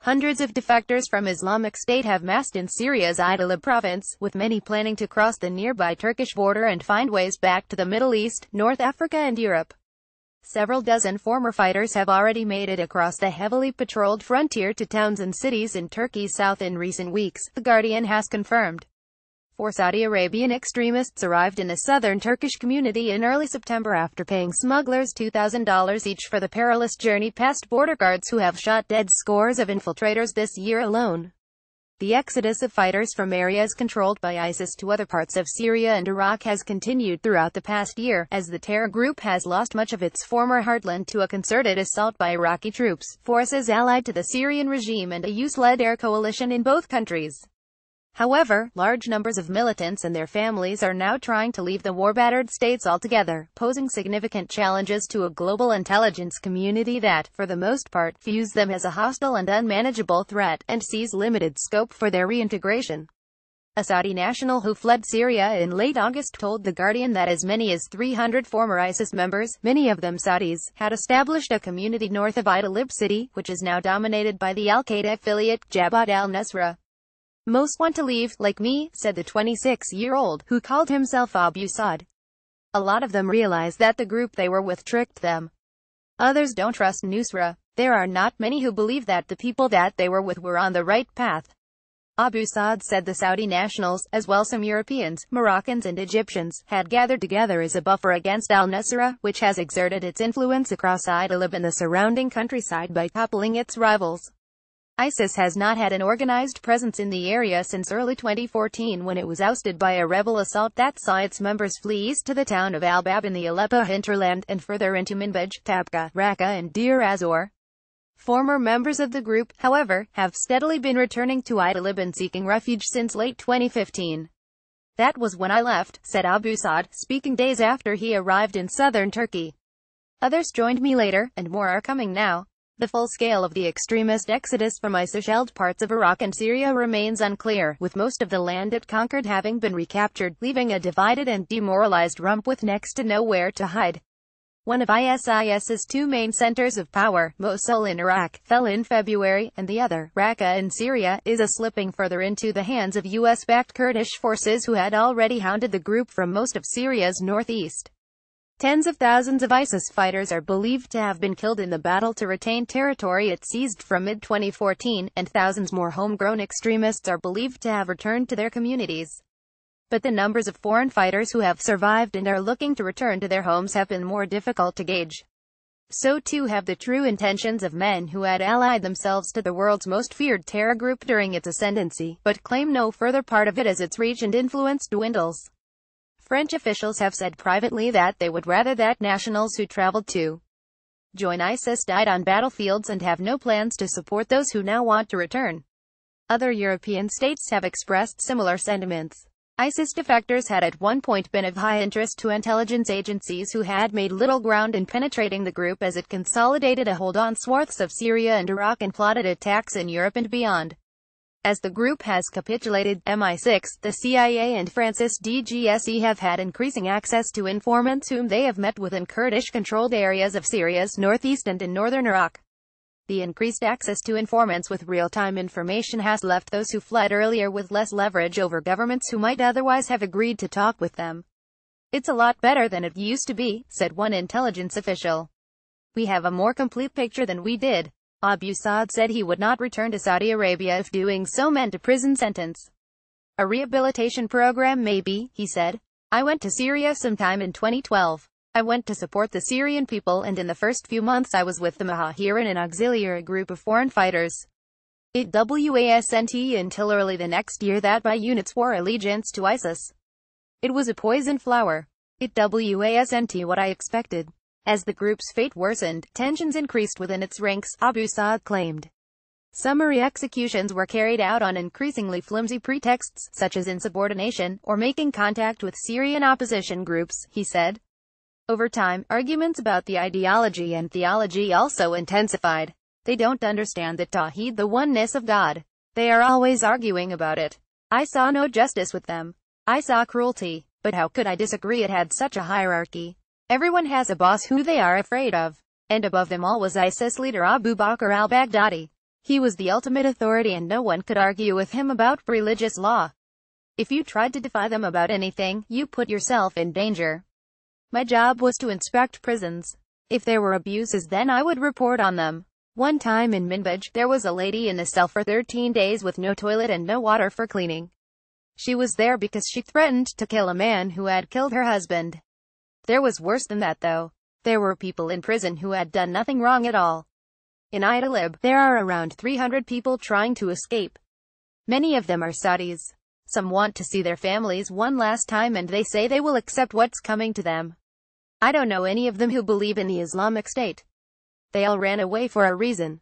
Hundreds of defectors from Islamic State have massed in Syria's Idlib province, with many planning to cross the nearby Turkish border and find ways back to the Middle East, North Africa and Europe. Several dozen former fighters have already made it across the heavily patrolled frontier to towns and cities in Turkey's south in recent weeks, The Guardian has confirmed. Four Saudi Arabian extremists arrived in a southern Turkish community in early September after paying smugglers $2,000 each for the perilous journey past border guards who have shot dead scores of infiltrators this year alone. The exodus of fighters from areas controlled by ISIS to other parts of Syria and Iraq has continued throughout the past year, as the terror group has lost much of its former heartland to a concerted assault by Iraqi troops, forces allied to the Syrian regime and a US-led air coalition in both countries. However, large numbers of militants and their families are now trying to leave the war-battered states altogether, posing significant challenges to a global intelligence community that, for the most part, views them as a hostile and unmanageable threat, and sees limited scope for their reintegration. A Saudi national who fled Syria in late August told The Guardian that as many as 300 former ISIS members, many of them Saudis, had established a community north of Idlib city, which is now dominated by the al-Qaeda affiliate, Jabhat al-Nusra. "Most want to leave, like me," said the 26-year-old, who called himself Abu Saad. "A lot of them realize that the group they were with tricked them. Others don't trust Nusra. There are not many who believe that the people that they were with were on the right path." Abu Saad said the Saudi nationals, as well some Europeans, Moroccans and Egyptians, had gathered together as a buffer against al-Nusra, which has exerted its influence across Idlib and the surrounding countryside by toppling its rivals. ISIS has not had an organized presence in the area since early 2014 when it was ousted by a rebel assault that saw its members flee east to the town of Al-Bab in the Aleppo hinterland and further into Manbij, Tabqa, Raqqa and Deir az-Zor. Former members of the group, however, have steadily been returning to Idlib and seeking refuge since late 2015. "That was when I left," said Abu Saad, speaking days after he arrived in southern Turkey. "Others joined me later, and more are coming now." The full scale of the extremist exodus from ISIS-held parts of Iraq and Syria remains unclear, with most of the land it conquered having been recaptured, leaving a divided and demoralized rump with next to nowhere to hide. One of ISIS's two main centers of power, Mosul in Iraq, fell in February, and the other, Raqqa in Syria, is slipping further into the hands of US-backed Kurdish forces who had already hounded the group from most of Syria's northeast. Tens of thousands of ISIS fighters are believed to have been killed in the battle to retain territory it seized from mid-2014, and thousands more homegrown extremists are believed to have returned to their communities. But the numbers of foreign fighters who have survived and are looking to return to their homes have been more difficult to gauge. So too have the true intentions of men who had allied themselves to the world's most feared terror group during its ascendancy, but claim no further part of it as its reach and influence dwindles. French officials have said privately that they would rather that nationals who traveled to join ISIS died on battlefields and have no plans to support those who now want to return. Other European states have expressed similar sentiments. ISIS defectors had at one point been of high interest to intelligence agencies who had made little ground in penetrating the group as it consolidated a hold on swaths of Syria and Iraq and plotted attacks in Europe and beyond. As the group has capitulated, MI6, the CIA and France's DGSE have had increasing access to informants whom they have met within Kurdish-controlled areas of Syria's northeast and in northern Iraq. The increased access to informants with real-time information has left those who fled earlier with less leverage over governments who might otherwise have agreed to talk with them. "It's a lot better than it used to be," said one intelligence official. "We have a more complete picture than we did." Abu Saad said he would not return to Saudi Arabia if doing so meant a prison sentence. "A rehabilitation program maybe," he said. "I went to Syria sometime in 2012. I went to support the Syrian people and in the first few months I was with the Muhajirin, an auxiliary group of foreign fighters. It wasn't until early the next year that my units swore allegiance to ISIS. It was a poison flower. It wasn't what I expected." As the group's fate worsened, tensions increased within its ranks, Abu Saad claimed. Summary executions were carried out on increasingly flimsy pretexts, such as insubordination, or making contact with Syrian opposition groups, he said. Over time, arguments about the ideology and theology also intensified. "They don't understand the Tawheed, the oneness of God. They are always arguing about it. I saw no justice with them. I saw cruelty. But how could I disagree? It had such a hierarchy. Everyone has a boss who they are afraid of. And above them all was ISIS leader Abu Bakr al-Baghdadi. He was the ultimate authority and no one could argue with him about religious law. If you tried to defy them about anything, you put yourself in danger. My job was to inspect prisons. If there were abuses, then I would report on them. One time in Minbaj, there was a lady in a cell for 13 days with no toilet and no water for cleaning. She was there because she threatened to kill a man who had killed her husband. There was worse than that though. There were people in prison who had done nothing wrong at all. In Idlib, there are around 300 people trying to escape. Many of them are Saudis. Some want to see their families one last time and they say they will accept what's coming to them. I don't know any of them who believe in the Islamic State. They all ran away for a reason.